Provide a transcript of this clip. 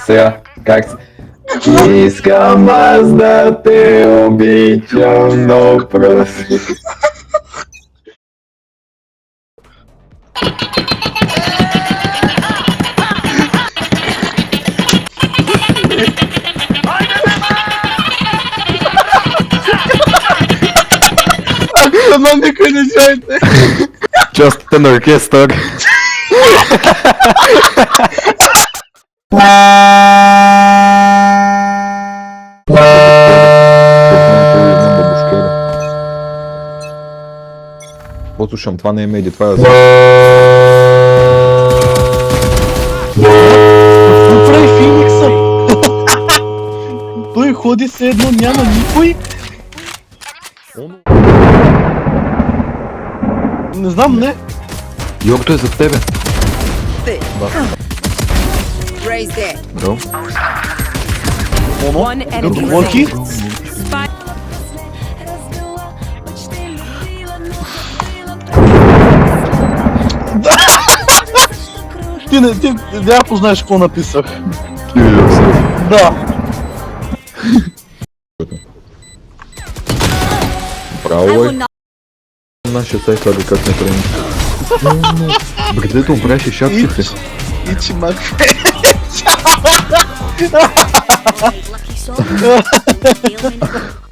Сега, как се... Искам аз да те обичам, но проси. Ама никой не чуете. Частите на оркестър. Послушам, това не е меди, това е... Какво прави Феникса? Той ходи все едно, няма никой. Не знам, не. Йорто е зад тебе. Raise there. Браво. One enemy Локи? remaining. Ти няма познаеш какво написах. Kill yourself. Да. Браво е. Нашия сайт хлади как не тръгне. Где добраше шапките? Ичи мак. Lucky soul. Feeling